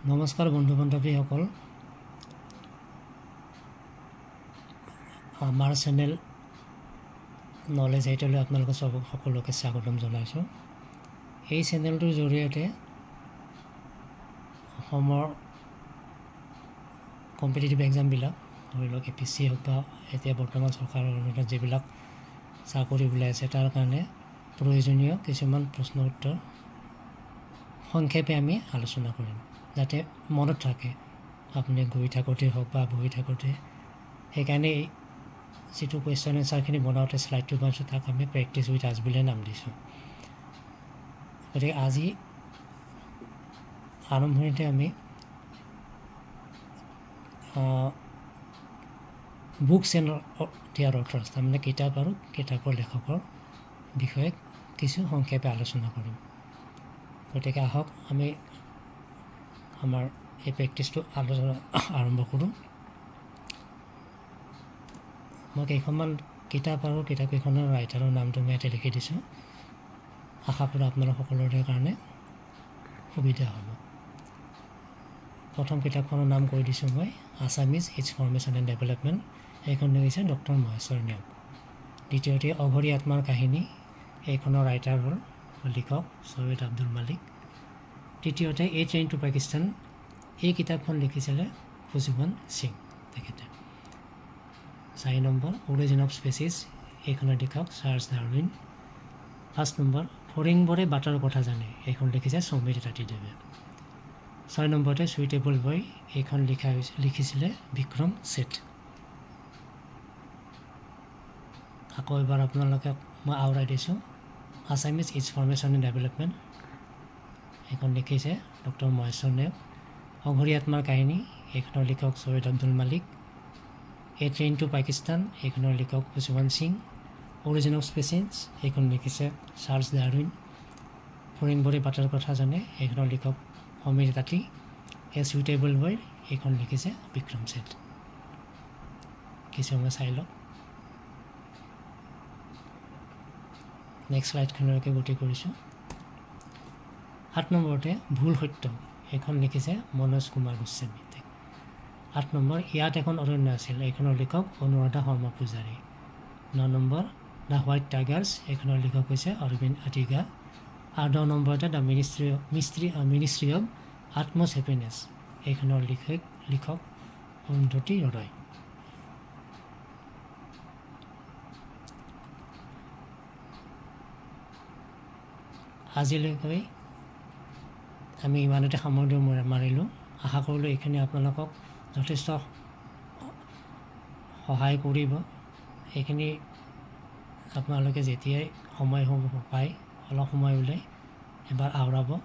নমস্কাৰ বন্ধু বান্ধৱীসকল, আমাৰ চেনেল নলেজ এইটলৈ আপোনালোক সকলোকে স্বাগতম জনাইছোঁ। এই চেনেলটোৰ জৰিয়তে অসমৰ কম্পিটিটিভ এক্সামবিলাক ধৰি লওক APSC হওক বা এতিয়া বৰ্তমান চৰকাৰৰ অধীনত যিবিলাক চাকৰি ওলাই আছে তাৰ কাৰণে প্ৰয়োজনীয় কিছুমান প্ৰশ্ন উত্তৰ সংক্ষেপে আমি আলোচনা কৰিম, যাতে মনত থাকে আপুনি গৈ থাকোঁতে হওক বা বহি থাকোঁতে। সেইকাৰণে যিটো কুৱেশ্যন এনচাৰখিনি বনাওঁতে শ্লাইডটো বনাইছোঁ তাক আমি প্ৰেক্টিছ উইথ আজ বুলিয়ে নাম দিছোঁ। গতিকে আজি আৰম্ভণিতে আমি বুকছ এণ্ড দিয়াৰ অথৰ্ছ, তাৰমানে কিতাপ আৰু কিতাপৰ লেখকৰ বিষয়ে কিছু সংক্ষেপে আলোচনা কৰিম। গতিকে আহক আমি আমাৰ এই প্ৰেক্টিছটো আৰম্ভ কৰোঁ। মই কেইখনমান কিতাপ আৰু কিতাপকেইখনৰ ৰাইটাৰৰ নামটো মই ইয়াতে লিখি দিছোঁ। আশা কৰোঁ আপোনালোক সকলোৰে কাৰণে সুবিধা হ'ব। প্ৰথম কিতাপখনৰ নাম কৈ দিছোঁ মই, Assamese its formation and development. এইখন লিখিছে ডক্টৰ মহেশ্বৰ নেওগ। দ্বিতীয়তে অঘৰী আত্মাৰ কাহিনী, এইখনৰ ৰাইটাৰ হ'ল লিখক ছৈয়দ আব্দুল মালিক। তৃতীয়তে এ ট্ৰেইন টু পাকিস্তান, এই কিতাপখন লিখিছিলে খুছবন্ত সিং তেখেতে। 4 নম্বৰ অৰিজিন অফ স্পেচিছ, এইখনৰ লিখক চাৰ্লছ ডাৰউইন। 5 নম্বৰ ফৰিংবোৰে বাটৰ কথা জানে, এইখন লিখিছে সমীৰ তাঁতীদেৱে। 6 নম্বৰতে চুইটেবল বয়, এইখন লিখিছিলে বিক্ৰম ছেঠ। আকৌ এবাৰ আপোনালোকে মই আওৰাই দিছোঁ, Assamese its formation and development, এইখন লিখিছে ডক্টৰ মহেশ্বৰ নেওগ। অঘৰী আত্মাৰ কাহিনী, এইখনৰ লিখক ছৈয়দ আব্দুল মালিক। এ ট্ৰেইন টু পাকিস্তান, এইখনৰ লিখক খুছবন্ত সিং। অৰিজিন অফ স্পেচিছ, এইখন লিখিছে চাৰ্লছ ডাৰউইন। ফৰিংবোৰে বাটৰ কথা জানে, এইখনৰ লিখক সমীৰ তাঁতী। এ চুইটেবল বয়, এইখন লিখিছে বিক্ৰম ছেঠ। কিছু সময় চাই লওক। নেক্সট শ্লাইডখনলৈকে গতি কৰিছোঁ। 7 নম্বৰতে ভুল সত্য, এইখন লিখিছে মনোজ কুমাৰ গোস্বামী। 8 নম্বৰ ইয়াত এখন অৰণ্য আছিল, এইখনৰ লিখক অনুৰাধা শৰ্মা পূজাৰী। 9 নম্বৰ দ্য হোৱাইট টাইগাৰ্ছ, এইখনৰ লিখক হৈছে অৰবিন্দ আদিগা। আৰু 10 নম্বৰতে দ্য মিনিষ্ট্ৰী অৱ আটমষ্ট হেপিনেছ, এইখনৰ লিখক অৰুন্ধতী ৰয়। আজিলৈকে আমি ইমানতে সামৰণি মাৰিলোঁ। আশা কৰিলোঁ এইখিনি আপোনালোকক যথেষ্ট সহায় কৰিব। এইখিনি আপোনালোকে যেতিয়াই সময় পায় অলপ সময় ওলাই এবাৰ আওৰাব।